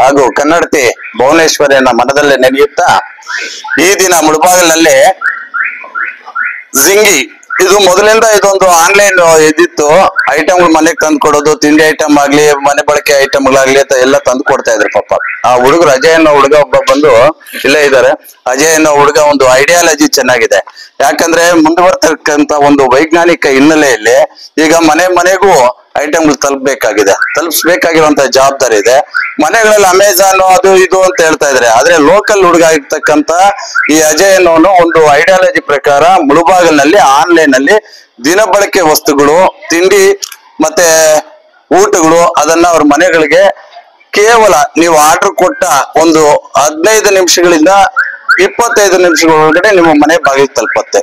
ಹಾಗೂ ಕನ್ನಡತಿ ಭುವನೇಶ್ವರಿಯನ್ನ ಮನದಲ್ಲೇ ನೆನೆಯುತ್ತಾ ಈ ದಿನ ಮುಳಬಾಗಿಲಿನಲ್ಲಿ ಜಿಂಗಿ ಇದು ಮೊದಲಿಂದ ಇದೊಂದು ಆನ್ಲೈನ್ ಇದಿತ್ತು. ಐಟಮ್ಗಳು ಮನೆಗೆ ತಂದು ಕೊಡೋದು, ತಿಂಡಿ ಐಟಮ್ ಆಗ್ಲಿ ಮನೆ ಬಳಕೆ ಐಟಮ್ಗಳಾಗ್ಲಿ ಎಲ್ಲ ತಂದು ಕೊಡ್ತಾ ಇದ್ರು. ಪಾಪ ಆ ಹುಡುಗರು ಅಜಯ್ ಅನ್ನೋ ಹುಡುಗ ಒಬ್ಬ ಬಂದು ಇಲ್ಲೇ ಇದ್ದಾರೆ. ಅಜಯ್ ಅನ್ನೋ ಹುಡುಗ ಒಂದು ಐಡಿಯಾಲಜಿ ಚೆನ್ನಾಗಿದೆ. ಯಾಕಂದ್ರೆ ಮುಂದುವರ್ತಕ್ಕಂತ ಒಂದು ವೈಜ್ಞಾನಿಕ ಹಿನ್ನೆಲೆಯಲ್ಲಿ ಈಗ ಮನೆಗೂ ಐಟಮ್ಗಳು ತಲುಪಿಸ್ಬೇಕಾಗಿರುವಂತ ಜವಾಬ್ದಾರಿ ಇದೆ. ಮನೆಗಳಲ್ಲಿ ಅಮೆಜಾನ್ ಅದು ಇದು ಅಂತ ಹೇಳ್ತಾ ಇದ್ರೆ, ಆದ್ರೆ ಲೋಕಲ್ ಹುಡುಗ ಆಗಿರ್ತಕ್ಕಂತ ಈ ಅಜಯ್ ಅನ್ನೋನು ಒಂದು ಐಡಿಯಾಲಜಿ ಪ್ರಕಾರ ಮುಳುಬಾಗಿಲಿನಲ್ಲಿ ಆನ್ಲೈನ್ ಅಲ್ಲಿ ದಿನಬಳಕೆ ವಸ್ತುಗಳು, ತಿಂಡಿ ಮತ್ತೆ ಊಟಗಳು ಅದನ್ನ ಅವ್ರ ಮನೆಗಳಿಗೆ ಕೇವಲ ನೀವು ಆರ್ಡರ್ ಕೊಟ್ಟ ಒಂದು 15 ನಿಮಿಷಗಳಿಂದ 25 ನಿಮಿಷಗಳ ಒಳಗಡೆ ನಿಮ್ಮ ಮನೆ ಬಾಗಿಲು ತಲುಪುತ್ತೆ.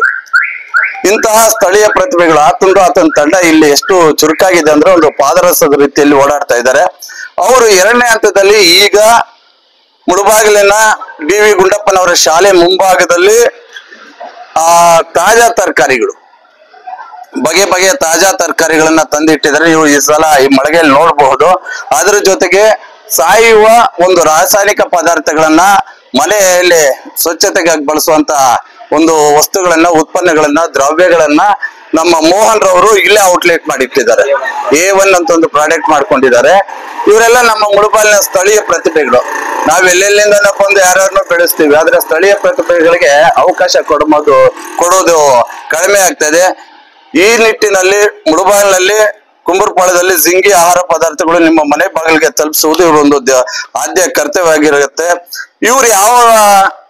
ಇಂತಹ ಸ್ಥಳೀಯ ಪ್ರತಿಭೆಗಳು ಆತನ ತಂಡ ಇಲ್ಲಿ ಎಷ್ಟು ಚುರುಕಾಗಿದೆ ಅಂದ್ರೆ ಒಂದು ಪಾದರಸದ ರೀತಿಯಲ್ಲಿ ಓಡಾಡ್ತಾ ಇದ್ದಾರೆ. ಅವರು 2ನೇ ಹಂತದಲ್ಲಿ ಈಗ ಮುಳಬಾಗಿಲಿನ ಡಿ.ವಿ. ಗುಂಡಪ್ಪನವರ ಶಾಲೆ ಮುಂಭಾಗದಲ್ಲಿ ತಾಜಾ ತರಕಾರಿಗಳು, ಬಗೆಯ ತಾಜಾ ತರಕಾರಿಗಳನ್ನ ತಂದಿಟ್ಟಿದ್ದಾರೆ. ನೀವು ಈ ಸಲ ಈ ಮಳೆಗೆಯಲ್ಲಿ ನೋಡಬಹುದು. ಅದ್ರ ಜೊತೆಗೆ ಸಾಯುವ ಒಂದು ರಾಸಾಯನಿಕ ಪದಾರ್ಥಗಳನ್ನ ಮನೆಯಲ್ಲಿ ಸ್ವಚ್ಛತೆಗಾಗಿ ಬಳಸುವಂತ ಒಂದು ವಸ್ತುಗಳನ್ನ, ಉತ್ಪನ್ನಗಳನ್ನ, ದ್ರವ್ಯಗಳನ್ನ ನಮ್ಮ ಮೋಹನ್ ರವರು ಇಲ್ಲೇ ಔಟ್ಲೆಟ್ ಮಾಡಿಟ್ಟಿದ್ದಾರೆ. A1 ಅಂತ ಒಂದು ಪ್ರಾಡಕ್ಟ್ ಮಾಡ್ಕೊಂಡಿದ್ದಾರೆ. ಇವರೆಲ್ಲ ನಮ್ಮ ಮುಳಬಾಗಿಲಿನ ಸ್ಥಳೀಯ ಪ್ರತಿಭೆಗಳು. ನಾವ್ ಎಲ್ಲೆಲ್ಲಿಂದ ಬಂದು ಯಾರ್ಯಾರನ್ನೂ ಬೆಳೆಸ್ತೀವಿ, ಆದ್ರೆ ಸ್ಥಳೀಯ ಪ್ರತಿಭೆಗಳಿಗೆ ಅವಕಾಶ ಕೊಡೋದು ಕಡಿಮೆ ಆಗ್ತದೆ. ಈ ನಿಟ್ಟಿನಲ್ಲಿ ಮುಳಬಾಗಿಲಿನಲ್ಲಿ ಕುಂಬರ್ಪಾಳ್ಯದಲ್ಲಿ ಜಿಂಗಿ ಆಹಾರ ಪದಾರ್ಥಗಳು ನಿಮ್ಮ ಮನೆ ಬಾಗಿಲಿಗೆ ತಲುಪಿಸುವುದು ಇವರೊಂದು ಆದ್ಯ ಕರ್ತವ್ಯವಾಗಿರುತ್ತೆ. ಇವ್ರು ಯಾವ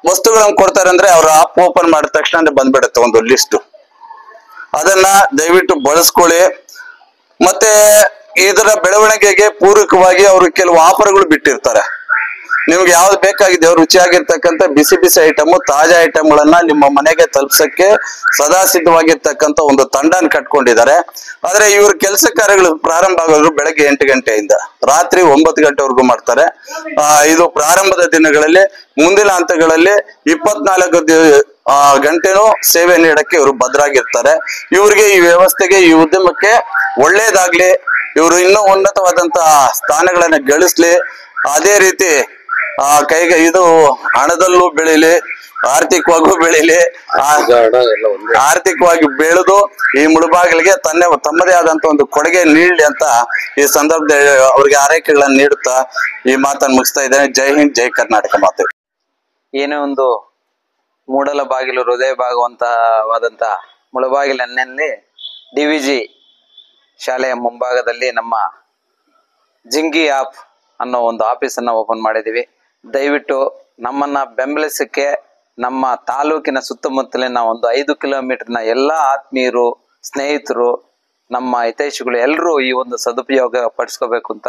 ವಸ್ತುಗಳನ್ನ ಕೊಡ್ತಾರೆ ಅಂದ್ರೆ, ಅವ್ರ ಆಪ್ ಓಪನ್ ಮಾಡಿದ ತಕ್ಷಣ ಬಂದ್ಬಿಡುತ್ತೆ ಒಂದು ಲಿಸ್ಟ್. ಅದನ್ನ ದಯವಿಟ್ಟು ಬಳಸ್ಕೊಳ್ಳಿ. ಮತ್ತೆ ಇದರ ಬೆಳವಣಿಗೆಗೆ ಪೂರಕವಾಗಿ ಅವರು ಕೆಲವು ಆಫರ್ಗಳು ಬಿಟ್ಟಿರ್ತಾರೆ. ನಿಮ್ಗೆ ಯಾವ್ದು ಬೇಕಾಗಿದೆ ರುಚಿಯಾಗಿರ್ತಕ್ಕಂಥ ಬಿಸಿ ಐಟಮ್, ತಾಜಾ ಐಟಮ್ಗಳನ್ನ ನಿಮ್ಮ ಮನೆಗೆ ತಲುಪ್ಸಕ್ಕೆ ಸದಾ ಸಿದ್ಧವಾಗಿರ್ತಕ್ಕಂಥ ಒಂದು ತಂಡನ ಕಟ್ಕೊಂಡಿದ್ದಾರೆ. ಆದ್ರೆ ಇವ್ರ ಕೆಲಸ ಕಾರ್ಯಗಳು ಪ್ರಾರಂಭ ಆಗೋದು ಬೆಳಗ್ಗೆ 8 ಗಂಟೆಯಿಂದ ರಾತ್ರಿ 9 ಗಂಟೆವರೆಗೂ ಮಾಡ್ತಾರೆ. ಇದು ಪ್ರಾರಂಭದ ದಿನಗಳಲ್ಲಿ, ಮುಂದಿನ ಹಂತಗಳಲ್ಲಿ 24 ಗಂಟೆನೂ ಸೇವೆ ನೀಡಕ್ಕೆ ಇವರು ಭದ್ರಾಗಿರ್ತಾರೆ. ಇವ್ರಿಗೆ ಈ ವ್ಯವಸ್ಥೆಗೆ, ಈ ಉದ್ಯಮಕ್ಕೆ ಒಳ್ಳೇದಾಗ್ಲಿ, ಇವರು ಇನ್ನೂ ಉನ್ನತವಾದಂತಹ ಸ್ಥಾನಗಳನ್ನ ಗಳಿಸ್ಲಿ. ಅದೇ ರೀತಿ ಇದು ಹಣದಲ್ಲೂ ಬೆಳಿಲಿ, ಆರ್ಥಿಕವಾಗೂ ಬೆಳಿಲಿ, ಆರ್ಥಿಕವಾಗಿ ಬೆಳೆದು ಈ ಮುಳಬಾಗಿಲಿಗೆ ತಮ್ಮದೇ ಆದಂತ ಒಂದು ಕೊಡುಗೆ ನೀಡಲಿ ಅಂತ ಈ ಸಂದರ್ಭದಲ್ಲಿ ಅವ್ರಿಗೆ ಆರೈಕೆಗಳನ್ನ ನೀಡುತ್ತಾ ಈ ಮಾತನ್ನು ಮುಗಿಸ್ತಾ ಇದ್ದೇನೆ. ಜೈ ಹಿಂದ್, ಜೈ ಕರ್ನಾಟಕ. ಮಾತು ಏನೇ ಒಂದು ಮೂಡಲ ಬಾಗಿಲು ಹೃದಯ ಭಾಗವಂತವಾದಂತ ಮುಳಬಾಗಿಲಿನಲ್ಲಿ DVG ಶಾಲೆಯ ಮುಂಭಾಗದಲ್ಲಿ ನಮ್ಮ ಜಿಂಗಿ ಆಪ್ ಅನ್ನೋ ಒಂದು ಆಫೀಸನ್ನ ಓಪನ್ ಮಾಡಿದೀವಿ. ದಯವಿಟ್ಟು ನಮ್ಮನ್ನ ಬೆಂಬಲಿಸಕ್ಕೆ ನಮ್ಮ ತಾಲೂಕಿನ ಸುತ್ತಮುತ್ತಲಿನ ಒಂದು 5 ಕಿಲೋಮೀಟರ್ನ ಎಲ್ಲ ಆತ್ಮೀಯರು, ಸ್ನೇಹಿತರು, ನಮ್ಮ ಹಿತೈಷಿಗಳು ಎಲ್ಲರೂ ಈ ಒಂದು ಸದುಪಯೋಗ ಪಡಿಸ್ಕೋಬೇಕು ಅಂತ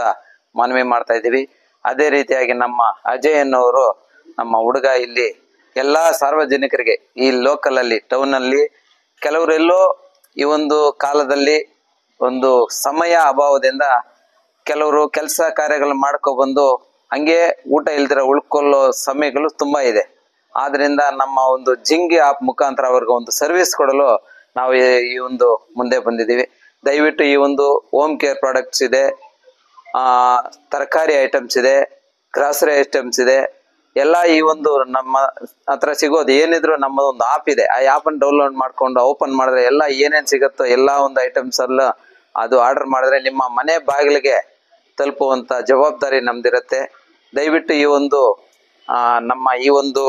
ಮನವಿ ಮಾಡ್ತಾ ಇದ್ದೀವಿ. ಅದೇ ರೀತಿಯಾಗಿ ನಮ್ಮ ಅಜಯ್ ಅನ್ನೋರು, ನಮ್ಮ ಹುಡುಗ ಇಲ್ಲಿ ಎಲ್ಲ ಸಾರ್ವಜನಿಕರಿಗೆ ಈ ಲೋಕಲ್ ಅಲ್ಲಿ, ಟೌನ್ ಅಲ್ಲಿ ಕೆಲವರೆಲ್ಲೋ ಈ ಒಂದು ಕಾಲದಲ್ಲಿ ಒಂದು ಸಮಯ ಅಭಾವದಿಂದ ಕೆಲವರು ಕೆಲಸ ಕಾರ್ಯಗಳು ಮಾಡ್ಕೊಬಂದು ಹಂಗೆ ಊಟ ಇಲ್ದಿರ ಉಳ್ಕೊಳ್ಳೋ ಸಮಯಗಳು ತುಂಬಾ ಇದೆ. ಆದ್ರಿಂದ ನಮ್ಮ ಒಂದು ಜಿಂಗಿ ಆಪ್ ಮುಖಾಂತರ ಅವ್ರಿಗೆ ಒಂದು ಸರ್ವಿಸ್ ಕೊಡಲು ನಾವು ಈ ಒಂದು ಮುಂದೆ ಬಂದಿದ್ದೀವಿ. ದಯವಿಟ್ಟು ಈ ಒಂದು ಹೋಮ್ ಕೇರ್ ಪ್ರಾಡಕ್ಟ್ಸ್ ಇದೆ, ತರಕಾರಿ ಐಟಮ್ಸ್ ಇದೆ, ಗ್ರಾಸರಿ ಐಟಮ್ಸ್ ಇದೆ, ಎಲ್ಲ ಈ ಒಂದು ನಮ್ಮ ಹತ್ರ ಸಿಗೋದು ಏನಿದ್ರು ನಮ್ಮ ಒಂದು ಆಪ್ ಇದೆ. ಆ ಆಪನ್ನು ಡೌನ್ಲೋಡ್ ಮಾಡ್ಕೊಂಡು ಓಪನ್ ಮಾಡಿದ್ರೆ ಎಲ್ಲ ಏನೇನು ಸಿಗುತ್ತೋ ಎಲ್ಲ ಒಂದು ಐಟಮ್ಸ್ ಎಲ್ಲ ಅದು ಆರ್ಡರ್ ಮಾಡಿದ್ರೆ ನಿಮ್ಮ ಮನೆ ಬಾಗಿಲಿಗೆ ತಲುಪುವಂತ ಜವಾಬ್ದಾರಿ ನಮ್ದಿರುತ್ತೆ. ದಯವಿಟ್ಟು ಈ ಒಂದು ನಮ್ಮ ಈ ಒಂದು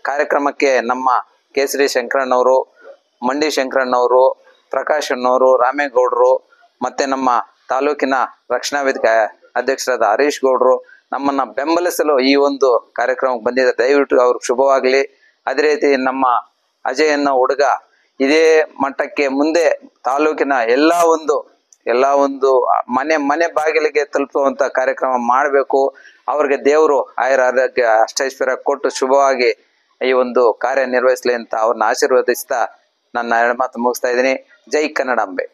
ಕಾರ್ಯಕ್ರಮಕ್ಕೆ ನಮ್ಮ ಕೇಸರಿ ಶಂಕರಣ್ಣವರು, ಮಂಡಿ ಶಂಕರಣ್ಣವರು, ಪ್ರಕಾಶ್ ಅಣ್ಣವರು, ರಾಮೇಗೌಡರು, ಮತ್ತೆ ನಮ್ಮ ತಾಲೂಕಿನ ರಕ್ಷಣಾ ವೇದಿಕೆ ಅಧ್ಯಕ್ಷರಾದ ಹರೀಶ್ ಗೌಡ್ರು ನಮ್ಮನ್ನ ಬೆಂಬಲಿಸಲು ಈ ಒಂದು ಕಾರ್ಯಕ್ರಮಕ್ಕೆ ಬಂದಿದ್ದಾರೆ. ದಯವಿಟ್ಟು ಅವ್ರಿಗೆ ಶುಭವಾಗ್ಲಿ. ಅದೇ ರೀತಿ ನಮ್ಮ ಅಜಯ್ ಅನ್ನೋ ಹುಡುಗ ಇದೇ ಮಟ್ಟಕ್ಕೆ ಮುಂದೆ ತಾಲೂಕಿನ ಎಲ್ಲ ಒಂದು ಮನೆ ಬಾಗಿಲಿಗೆ ತಲುಪುವಂತ ಕಾರ್ಯಕ್ರಮ ಮಾಡಬೇಕು. ಅವ್ರಿಗೆ ದೇವರು ಆಯುರ ಆರೋಗ್ಯ ಅಷ್ಟೈಶ್ವರ್ಯ ಕೊಟ್ಟು ಶುಭವಾಗಿ ಈ ಒಂದು ಕಾರ್ಯ ನಿರ್ವಹಿಸಲಿ ಅಂತ ಅವ್ರನ್ನ ಆಶೀರ್ವದಿಸ್ತಾ ನನ್ನ 2 ಮಾತು ಮುಗಿಸ್ತಾ ಇದ್ದೀನಿ. ಜೈ ಕನ್ನಡಾಂಬೆ.